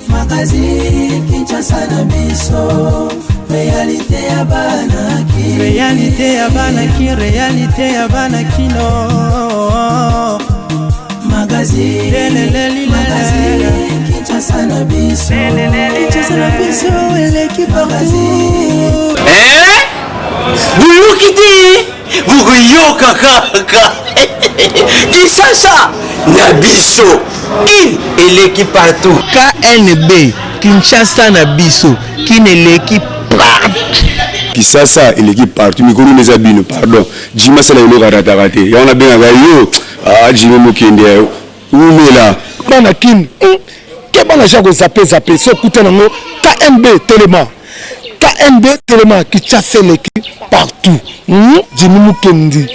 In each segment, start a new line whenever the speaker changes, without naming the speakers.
Magazine Kinshasa na biso. Réalité ya banaki.
Réalité ya banaki, réalité ya banakino.
Magazine Kinshasa na biso. Kinshasa na biso, eleki partout.
Vous quittez, vous yoka kaka. Kinshasa na biso. Il équipe partout.
KNB Kinshasa na biso qui ne l'équipe partout.
Kinshasa il équipe partout. Mikuru les abino pardon. Jima sala yo raté. Ya on a bien yo. Ah Jima mokende. Oumela.
Bana kin. Ke bana jago zapé so kuta nango KNB Téléma. KNB Téléma Kinshasa l'équipe partout. Jima mokende.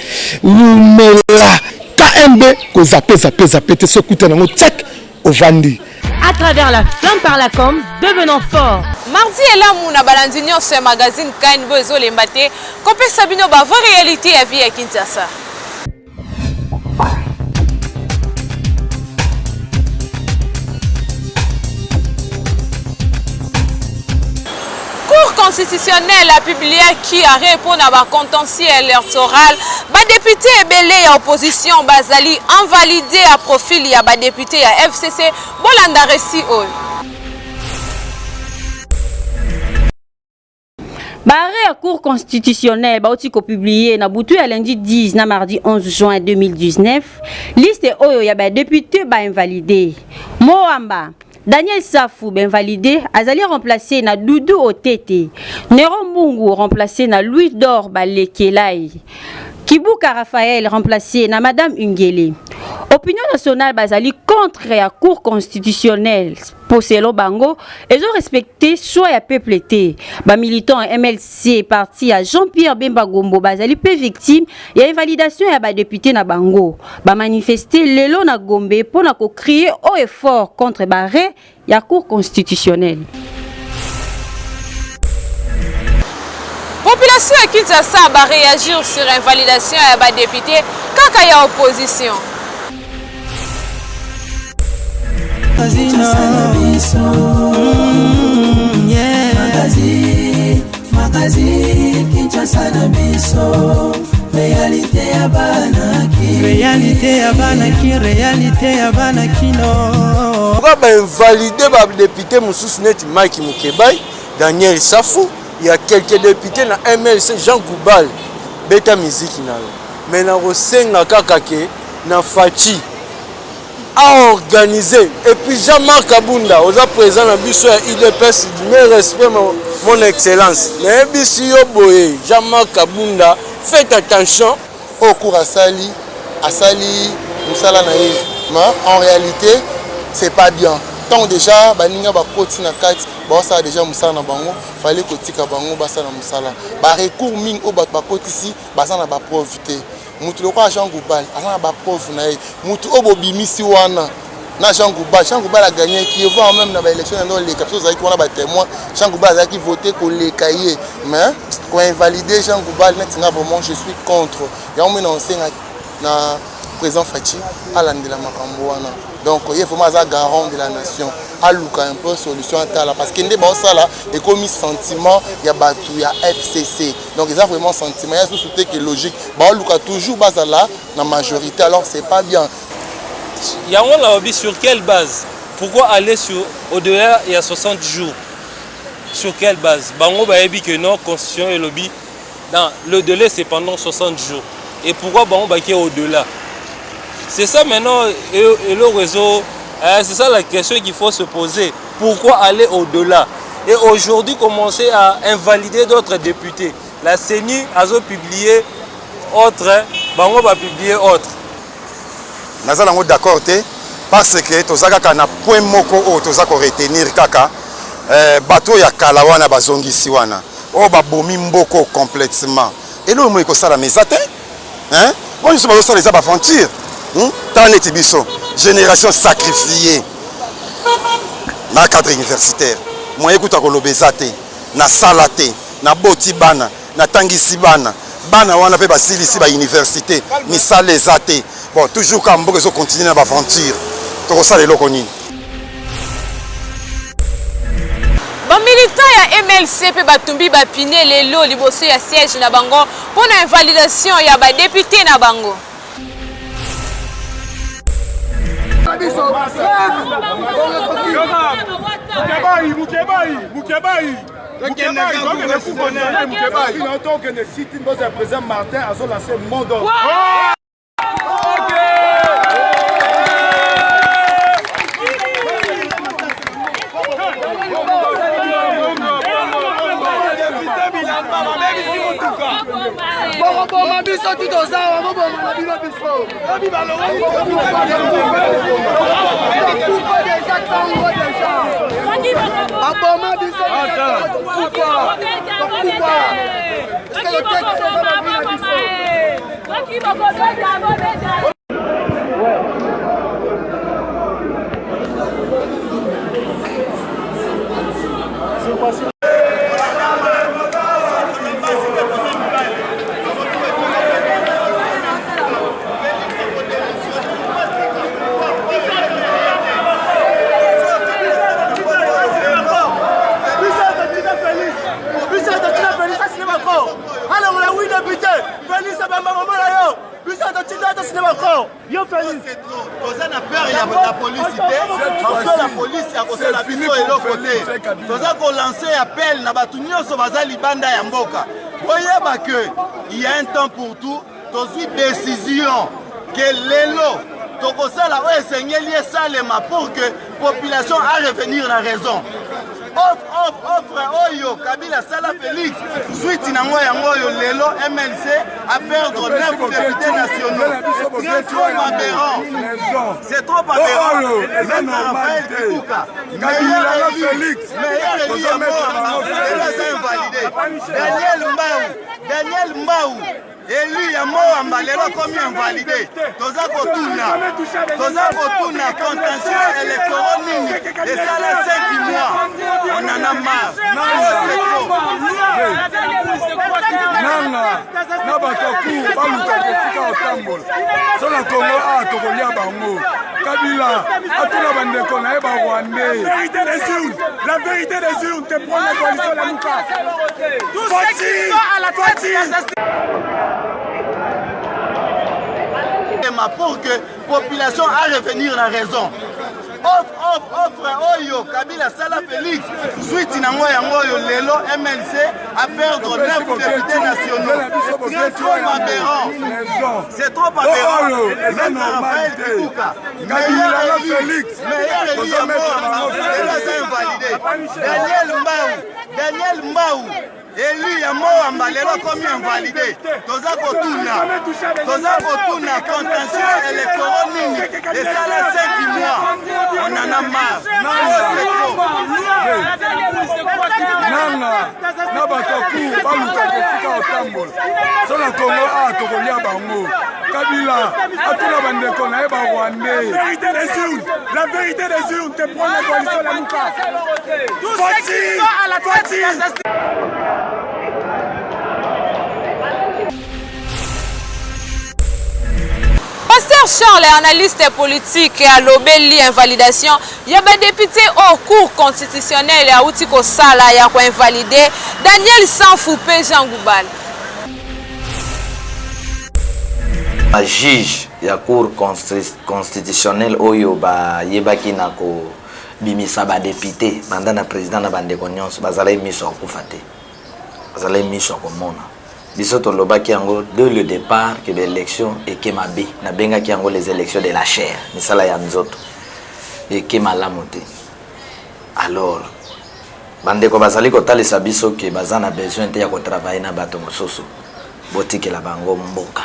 Oumela. KNB ko zapé te so kuta nango check au Vandi.
À travers la flamme par la com, devenons forts.
Mardi et là, mon abalandinion sur magazine KNB Zolembate, compé Sabino ba vraie réalité à vie à Kinshasa. Cour constitutionnelle a publié qui a répondu à un contentieux électoral. Les députés belé et opposition Bazali invalidé à profil il y a des députés à FCC Bolanda Resi Oy.
Barré à cour constitutionnelle, Bautiko publié na boutu à lundi 10 na mardi 11 juin 2019. Liste Oyo y a des députés ba invalidé. Moamba Daniel Safou ben validé, Azali remplacé na Doudou Otete. Nero Mbungu remplacé na Louis Dor Balekelai. Kibuka Raphaël remplacé na Madame Ungele. Opinion nationale Bazali contre la Cour constitutionnelle. Pour selon Bango, ils ont respecté choix à peuple. Ba militant MLC parti à Jean-Pierre Bemba Gombo Bazali peu victime et invalidation à ba député na Bango. Ba manifester lelo na Gombe pour na ko crier haut et fort contre barré la Cour constitutionnelle.
Population à Kinshasa va réagir sur l'invalidation à ba député quand il y a opposition.
Magazine Kinshasa na biso. Réalité ya banaki.
Réalité ya banaki, réalité ya banakino.
Pourquoi invalider ba député Moussous Net Mike Mukebai, Daniel Safou, il y a quelques députés na MLC Jean Goubal, beta musique na yo. Mais na rosenga kakake na Fachi a organisé et puis Jean-Marc Kabunda aux présents na biso ya IDPS mais respect mon excellence. Mais biso yo boye Jean-Marc Kabunda faites attention
au cours à Sali Moussala na ye. Mais en réalité c'est pas bien. Tant déjà baninga ba koti na kati ba ça déjà Moussala na bango fallait kotika bango ba ça na Moussala. Ba recours ming o ba koti ici ba ça na ba profiter. Mutu lokwa Jean Goubal ala ba prof na ye mutu obobimisi wana na Jean Goubal a gagné qui va même dans l'élection dans les capitaux avec on a ba témoin Jean Goubal a qui voté pour les cahiers mais pour invalider Jean Goubal netinga vraiment je suis contre ya on mena enseigner na président Fachi à l'andela makambo wana donc il faut vraiment garant de la nation à luka un peu solution à parce que ndé ba ça là et comme sentiment il y a batu il y a FCC donc ils ont vraiment sentiment il y a sous que logique ba luka toujours base là la majorité alors c'est pas bien.
Il y a un lobby sur quelle base? Pourquoi aller sur au-delà il y a 60 jours? Sur quelle base? Bango baebi que non constitution et lobby dans le délai c'est pendant 60 jours. Et pourquoi Bango baké au-delà? C'est ça maintenant et le réseau, c'est ça la question qu'il faut se poser. Pourquoi aller au-delà? Et aujourd'hui commencer à invalider d'autres députés. La CENI a publié autre, Bango va publier autre.
Nous sommes d'accord parce que tous les point moko o tous retenir kaka bateau ya kalawana bazongisi wana o babomi mboko complètement et là moi ko sala mesate hein moi je suis pas ça les aventure tant net biso génération sacrifiée na cadre universitaire moi écoute ko lobezate na salate na boti bana na tangisi bana wana pe basilisi ba université misala ezate bon toujours quand on continue dans l'aventure tout ça les locaux.
militant ya MLC pe batumbi bapine lelo liboso ya siège na bango pour na invalidation ya ba député na bango.
Il y a un temps pour tout, une décision que l'élo, pour que la population a revenir la raison. Offre Oyo, Kabila Sala Félix, suite Nango Yango Lelo, MLC, à perdre 9 députés nationaux. C'est trop aberrant. C'est trop aberrant. Même Raphaël Kikuka, meilleur élu à mort, invalidé. Daniel Mbaou, élu à mort, Mbalelo comme invalidé. Toza Kotuna, contentieux électoral, et ça les 5 mois. On en a marre.
Nanga na batoku baluka kofika otambola sona Congo a tokolia bango Kabila atuna bandeko na eba Rwandais. La vérité des urnes te prend la coalition la Mouka. Tous ceux qui sont à la tête
pour que la population a revenir la raison. Offre Oyo, Kabila Sala Félix, suite Nango Yango Lelo, MLC, à perdre 9 députés nationaux. C'est trop aberrant. C'est trop aberrant. Même Raphaël Kikuka, meilleur élu à mort, invalidé. Daniel Mbaou, élu à mort, Mbalelo comme invalidé. Toza Kotuna, contentieux électoral, et ça les 5 mois. On en a marre.
Nanga na batoku baluka kofika otambola sona Congo a tokolia bango Kabila atuna bandeko na eba Rwandais. La vérité des urnes te prend la coalition la Mouka. Tous ceux qui sont à la tête
Pasteur Charles, analyste politique à l'obéli invalidation, il y a des députés au cours constitutionnel à Outiko Sala, il y a invalidé Daniel Sanfoupé Jean Goubal.
Un juge de la cour constitutionnelle oyo ba yebaki na ko bimisa ba député mandana président na bande konyonso bazala miso akufate bazala miso akomona biso to lobaki yango de le départ que l'élection et que mabe na benga ki yango les élections de la chair misala ya nzoto et que malamote. Alors bande ko bazali ko talisa biso ke bazana besoin te ya ko travailler na bato mosusu botiki la bango mboka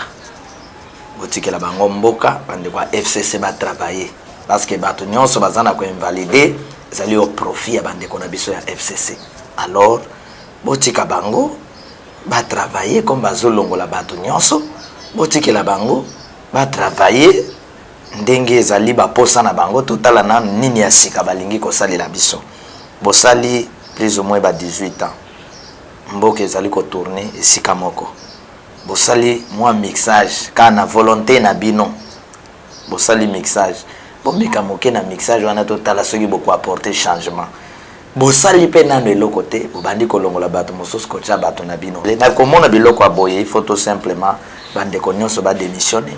botikela bango mboka bande kwa FCC ba travailler parce que bato nyonso bazana ko invalider ezali au profit ya bande ko na biso ya FCC. Alors botika bango ba travailler comme bazolongola bato nyonso botikela bango ba travailler ndenge ezali ba posa na bango totala na nini ya sika balingi ko salela biso bosali plus ou moins ba 18 ans mboka ezali ko tourner esika moko bosali moi mixage kana volonté na bino bosali mixage bomeka moke na mixage wana totala soki beaucoup apporter changement bosali pe nano eloko te bobandi kolongola bato mosusu kotia bato na bino na komona biloko aboye il faut tout simplement bandeko nyonso badémissionner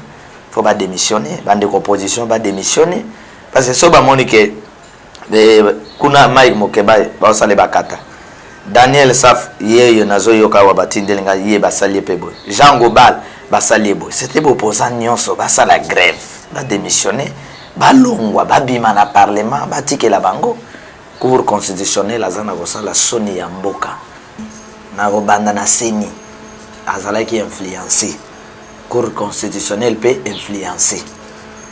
faut badémissionner bandeko opposition badémissionner parce que so bamoni ke kuna Mike Mokeba baosale bakata Daniel Saf yeyo nazoyoka wa batindelinga ye basali pe boy Jean Gobal basali boy c'était opposant nyonso basala grève badémissionner balongwa babima na parlement batikela bango cour constitutionnelle azana kosala soni ya mboka na kobanda na seni azalaki influencé cour constitutionnelle pe influencé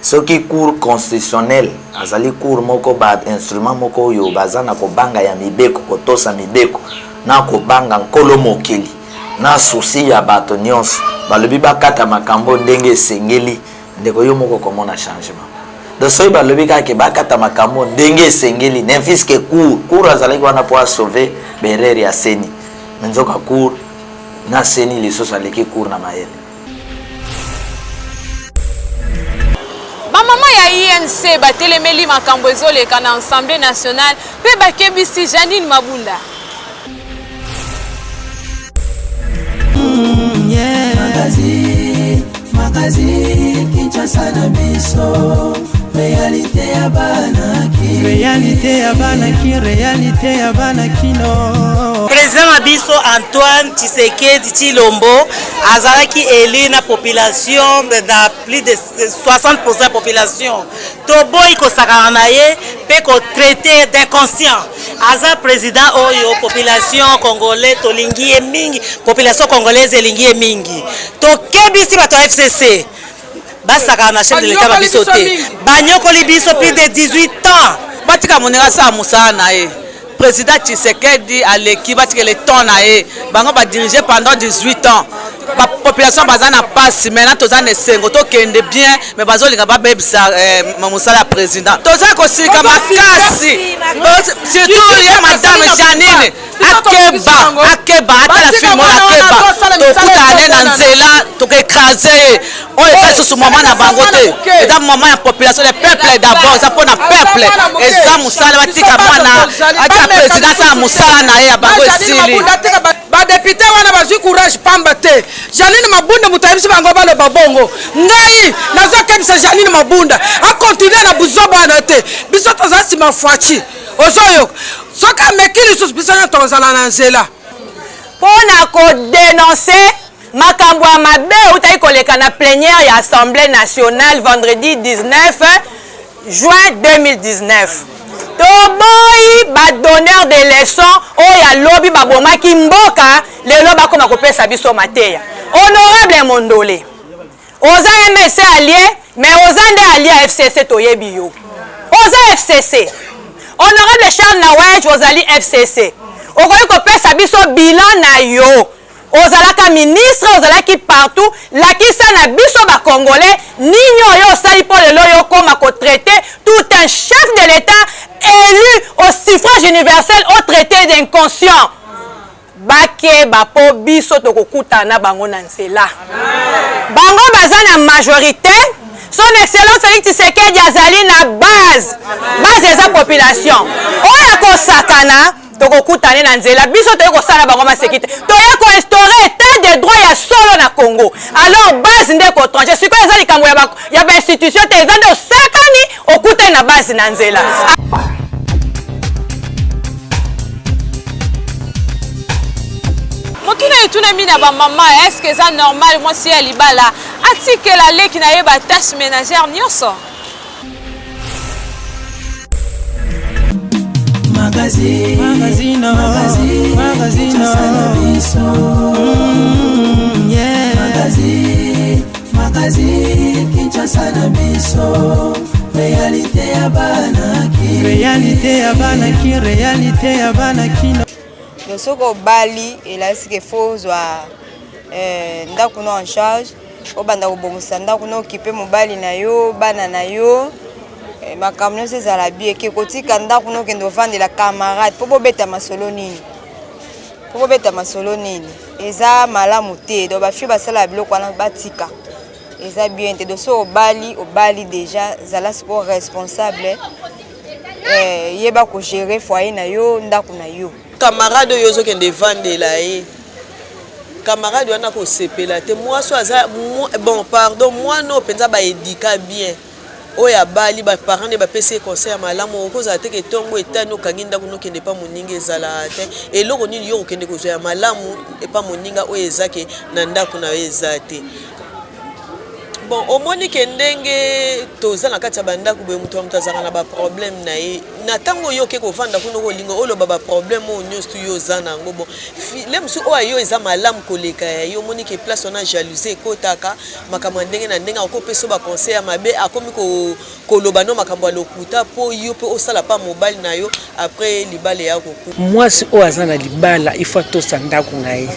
ce qui cour constitutionnelle azali cour moko ba instrument moko yo bazana kobanga ya mibeko kotosa mibeko na kobanga nkolo mokeli na souci ya bato nyonso balobi bakata makambo ndenge esengeli ndeko yo moko komona changement de soy balobi kake bakata makambo ndenge esengeli n'infiske cour azalaki wana po sauver berere ya seni menzoka cour na seni lisusu aleki cour na mayele
bamama ya INC batelemeli makambo ezoleka na Assemblée nationale pe bakebisi Janine Mabunda
Magazi Kinshasa na biso réalité ya banaki réalité ya banakino
président Mabiso Antoine Tshisekedi Tshilombo azalaki élu na population na plus de 60% population toboyi kosakana na ye pe ko traité d'inconscient aza président oyo population congolais tolingi ye mingi population congolaise elingi ye mingi tokebisi bato FCC basakana na chef de l'état Mabiso te banyokoli biso plus de 18 ans batika monera sa musala na ye président Tshisekedi aleki batika le temps na ye bango ba diriger pendant 18 ans la population bazana passe maintenant tozana esengo tokende bien mais bazolinga babebisa musala président toza kosika makasi surtout ye madame Janine akeba atala filmo akeba tokutane na nzela tokekrase oyo eza lisusu mama na bango te eza mama ya population le peuple d'abord eza mpo na peuple eza musala batika mwana atia président asala musala na ye ya bango esili
badepute wana bazwi courage pamba te Janine Mabunda mutayebisi bango baloba bongo ngai nazokebisa Janine Mabunda akontinue na buzoba wana te biso toza nsima fwachi ozoyoka soki ameki lisusu biso nyo tozala na nzela
mpona kodenonse makambo ya mabe utaki koleka na plénière ya Assemblée nationale vendredi 19 juin 2019 toboyi badonneur de leçon oyo alobi babomaki mboka lelo bakoma kopesa biso mateya honorable Mondole oza MLC allié mais oza nde allié à FCC toyebi yo oza FCC honorable Charles Nawaj ozali FCC okoki kopesa biso bilan na yo ozalaka ministre ozalaki partout lakisa na biso ba congolais nini oyo osali po lelo yo koma ko traiter tout un chef de l'état élu au suffrage universel au traité d'inconscient bake bapo biso tokokutana bango na nzela bango baza na majorité son excellence Félix Tshisekedi azali na base eza population oyo kosakana tokokutane na nzela biso toye kosala bango masekite toye koinstaurer état de droit ya solo na Congo alors base nde kotranche sikoyo eza likambo ya bainstitution te eza nde osakani okutane na base na nzela mokina etuna mina bamama est-ce que eza normal mwasi ya libala atikela leki na ye batâche ménagère nyonso
Magazino Kinshasa na biso réalité ya banaki
soko obali elasike fozwa ndako no en charge obanda kobongisa ndako no okipe mobali na yo bana na yo makambo nyonso ezala bie ke kotika ndako no okende ovandela camarade mpo bobeta masolo nini eza malamu te do bafie basala biloko wana batika eza bien te do so obali déjà zala siko responsable yeba ko gérer foyer na yo ndako na yo.
Camarade yo zo kende vandela ye. Camarade wana ko sepela te moi so aza bon pardon moi no penza ba éduca bien. Oya bali ba parents ne ba pese conseil malamu ko za te ke tongo etano kanginda kuno kende pa moninga ezala te eloko nini yo kende ko zoya malamu e pa moninga o ezake na ndako na ezate. Bon, au moins que ndenge toza na kati ya bandako be mutu amutazaka na ba problème na ye na tango yo ke ko vanda kuno ko lingo olo baba problème o nyostu yo zana ngo bon lemsu o ayo eza malamu koleka yo moni ke place on a jalousie kotaka makambo ndenge na ndenge ko peso ba conseil ya mabe akomi ko lobano makambo lokuta po yo pe osala pa mobile na yo après libale ya ko
moi si o azana libala il faut to sandako na ye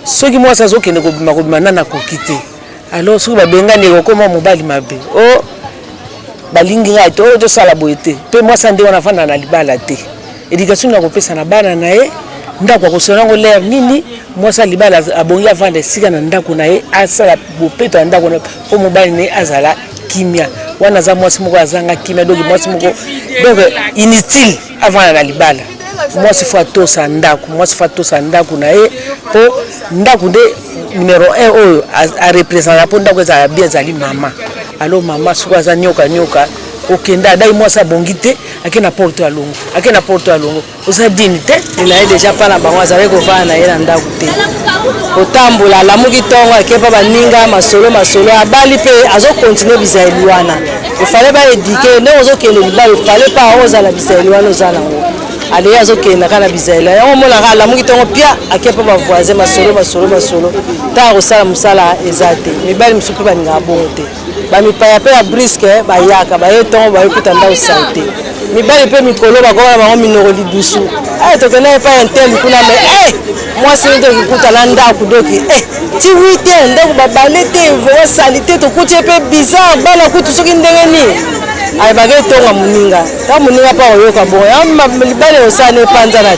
soki moi sa zo kende ko bima na ko kite. Alors si vous avez comment mobile mabe oh balingi ngato to sala boete pe moi sande wana fana na libala te éducation na kopesa na bana na ye ndako ko sona ngo l'air nini moi sa libala abongi avanda sika na ndako na ye asala bopeto na ndako na ko mobile ne azala kimia wana za moi simoko azanga kimia donc moi simoko donc inutile avant na libala moi c'est fato sa ndako moi c'est fato sa ndako na ye po ndako de numéro 1 oyo a représenter pour ndako za bien zali mama alors mama soko za nyoka okenda dai moi sa bongite akena porte alongo osa dignité il a déjà pas la bango za ko fa na yela ndako te otambola la muki tongo akepa baninga masolo abali pe azo continuer bizaeli wana il fallait pas éduquer ne ozo kele libala il fallait pas oza la bizaeli wana ozala ngo ale azo kenda kana bizaeli yango mona ka la muki tongo pia akepa ba voisin masolo ta osala musala ezate mibali msuku baninga bonte ba mipaya pe ya briske ba yaka ba yetongo ba yekuta nda santé mibali pe mikolo ba kwa ba minoro libusu to kana pa intel kuna me moi c'est de kuta na nda kudoki ti 8 ndako ba balete vo salité to kuti pe bizarre bana kutu soki ndenge ni ay ba getonga muninga ta muninga pa oyoka bo ya mibali osane panza na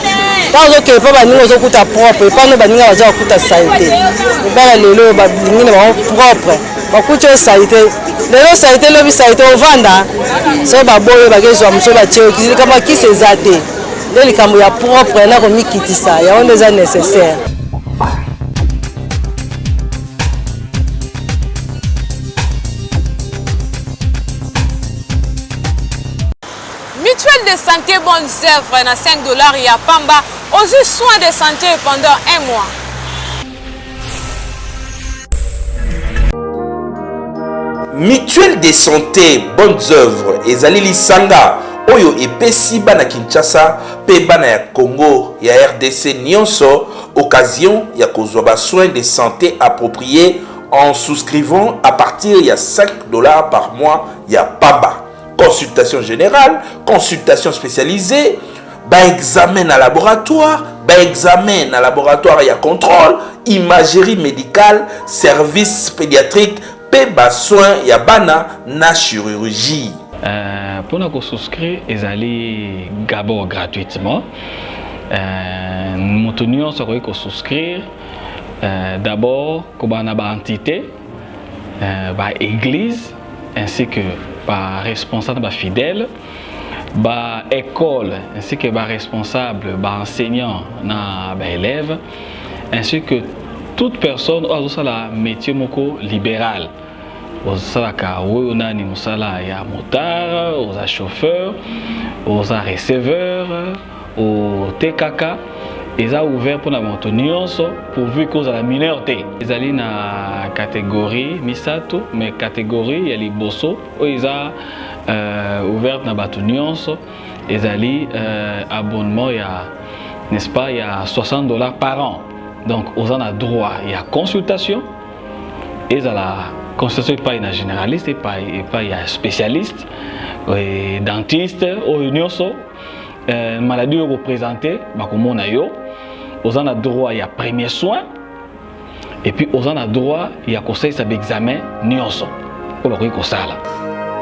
tazo ke pa baninga zo kuta propre pa no baninga baza kuta salité mibali lelo ba bingine ba propre bakucho salité lelo salité lobi salité ovanda so baboyo bakezwa muso bacheo kama kisi ezate les likambo ya propre na ko mikitisa ya on est nécessaire.
Mutuelle de santé bonnes œuvres na 5 $, ya pamba aux soins de santé pendant 1 mois.
Mutuelle de santé bonnes œuvres ezali lisanga oyo epesi bana Kinshasa pe bana ya Congo ya RDC nyonso occasion ya kozwa ba soins de santé appropriés en souscrivant à partir ya 5 $ par mois ya pamba. Consultation générale, consultation spécialisée, ba examen à laboratoire, ya contrôle, imagerie médicale, service pédiatrique, pe ba soins ya bana na chirurgie.
Pour nous souscrire, ils allaient d'abord gratuitement. Nous tenions à souscrire d'abord comme une entité, par église, ainsi que par responsable fidèle, par école, ainsi que par responsable, par enseignant, par élève, ainsi que toute personne a un métier libéral. Osaka nani musala ya motard, aux chauffeurs, aux receveurs, aux TKK, ils ont ouvert pour la maintenance pourvu qu'ils la minorité. Ils allaient na catégorie misato, mais catégorie il y a les bosso, ils ont ouvert na maintenance, ils allaient abonnement il y a, n'est-ce pas, il y a 60 $ par an. Donc ils ont droit, il y a consultation, ils ont la consultation pas un généraliste, pas un spécialiste, dentiste, maladie représentée, comme on a eu, on a droit il y a premier soin, et puis on a droit il y a conseil d'examen nyonso.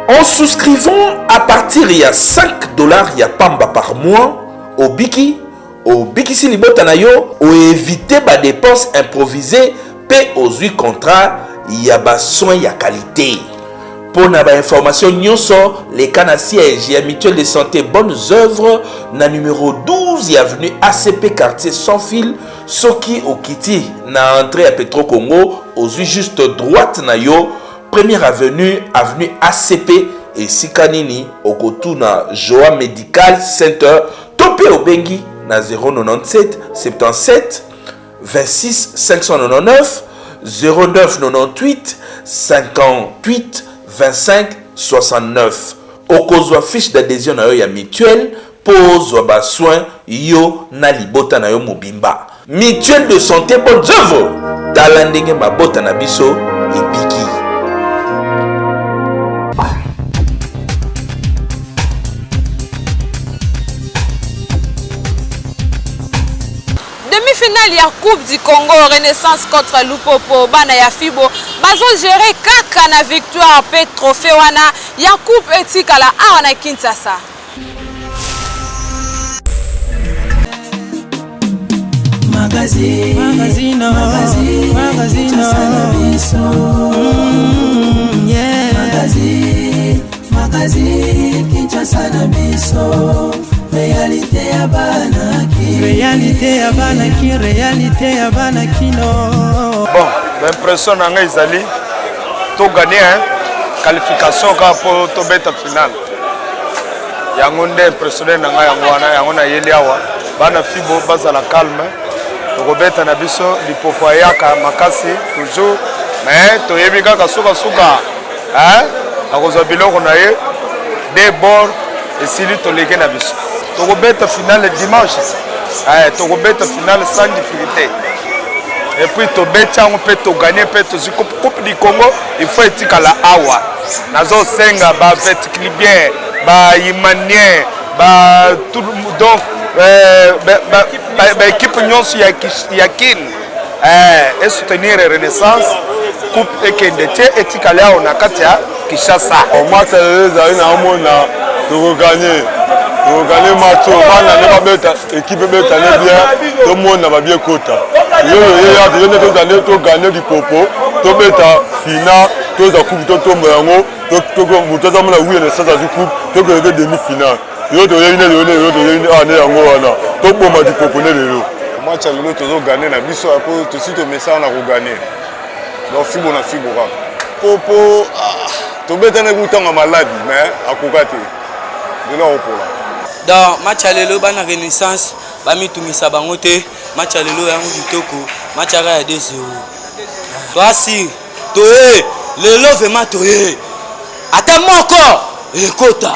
En souscrivant à partir il y a 5 $ il y a pamba par mois au Biki si libota na yo, ou éviter ba dépenses improvisées, paie aux 8 contrats. Il y a des soins de qualité. Pour les informations, les canaux sièges et mutuelle de santé bonnes œuvres na numéro 12 et avenue ACP quartier sans fil soki okiti na entrée à Petro Congo aux yeux juste droite na yo première avenue ACP et sikanini okotuna Joa Medical Center topé au bengi na 097 77 26 599 09 98 58 25 69. Okozwa fiche d'adhésion na yo ya mutuelle pose ba soin yo na libota na yo mobimba. Mutuelle de santé bonnes œuvres. Talandenge mabota na biso ebiki.
Demi-finale ya Coupe du Congo Renaissance contre Lupopo bana ya Fibo bazo gérer kaka na victoire pe trophée wana ya Coupe etikala awa na Kinshasa.
Magazine Kinshasa na biso. Réalité ya banaki, réalité ya banakino.
Bon, l'impression nanga ezali to gagner qualification ka po to beta final. Yango nde impressionné nanga yango wana yango na yeli awa bana Fibo bazala calme. To beta na biso Lupopo yaka makasi toujours mais to yebi kaka suka akozwa biloko na ye des bords et sili to leke na biso. Togobeta finale dimanche. Togobeta finale sans difficulté. Et puis tobeta on peut to gagner peut to coupe du Congo, il faut etika la awa. Nazo senga ba vertically bien, ba imanien, ba tout donc ba équipe nyonso ya kin. Et soutenir Renaissance coupe ekendete etika la on katia Kinshasa.
Au match les na mona to gagner. On gagne match, on beta équipe beta bien, tout le monde va bien kota. Yo gagner du popo, to beta final, to za coupe to tombe yango, to mutaza mona oui na sasa du coupe, to que demi finale. Yo to yine ane yango wana. To bomba du popo ne lelo. Match lelo to gagner na biso apo to sito message na ko gagner. Donc Fibo na Fibo ka. Popo to beta na butanga malade mais akokate. De là au pola.
Dans match alelo bana Renaissance bamitumisa bango te match alelo yango kitoko match ara ya 2-0 voici toye lelo vraiment toye ata moko ekota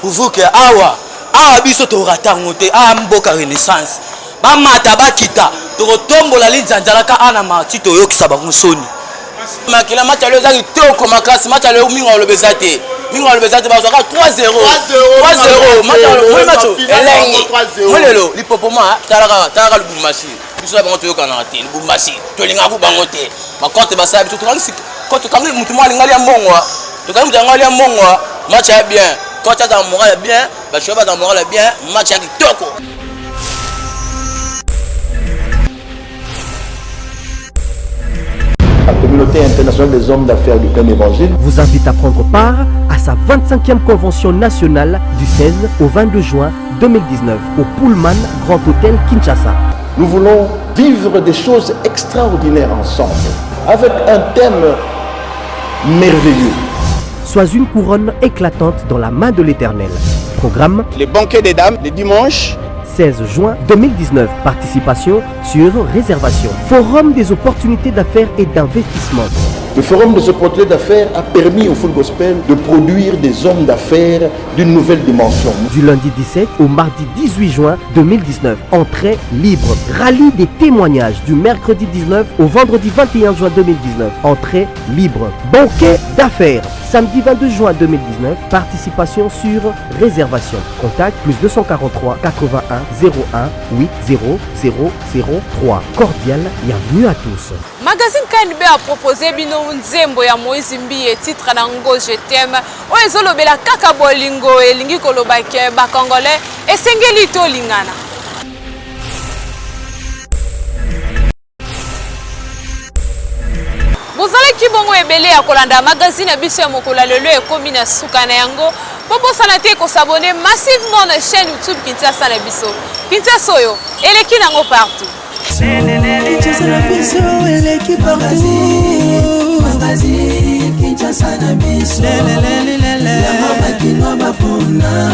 uvuke awa biso to ratango te mboka Renaissance bamata bakita to tombola linzanzalaka ana mati to yokisa bango soni makila match alelo za kitoko makasi match alelo minga olobezate minga olobezate bazaka 3-0 match elengi molelo lipopoma talaka lubumbashi biso bango toyokana te lubumbashi tolinga ku bango te makote basabi to tokangisi kote kangi mutu mwa lingali ya mbongwa tokangi mutu lingali ya mbongwa match ya bien kote za moral bien bashoba za moral bien match ya kitoko.
La communauté internationale des hommes d'affaires du plein évangile
vous invite à prendre part à sa 25e convention nationale du 16 au 22 juin 2019 au Pullman Grand Hôtel Kinshasa.
Nous voulons vivre des choses extraordinaires ensemble avec un thème merveilleux.
Sois une couronne éclatante dans la main de l'Éternel. Programme
les banquets des dames les dimanches
16 juin 2019. Participation sur réservation. Forum des opportunités d'affaires et d'investissement.
Le Forum des opportunités d'affaires a permis au Full Gospel de produire des hommes d'affaires d'une nouvelle dimension.
Du lundi 17 au mardi 18 juin 2019. Entrée libre. Rallye des témoignages du mercredi 19 au vendredi 21 juin 2019. Entrée libre. Banquet d'affaires. Samedi 22 juin 2019. Participation sur réservation. Contact plus 243 81 01 80003. Cordial, bienvenue à tous.
Magazine KNB a proposé bino nzembo ya Moïse Mbiye titre nango je t'aime oyo ezolobela kaka bolingo elingi koloba ke bakongolais esengeli to lingana. Bozalaki bongo ebele ya kolanda magazine ya biso ya mokolo lelo ekomi na suka na yango Bobo Sanate ko s'abonner massivement na chaîne YouTube Kinshasa na biso. Kinshasa yo, eleki nango partout.
Kinshasa na biso, eleki partout.
Magazine Kinshasa na biso. La mama kinwa bafuna.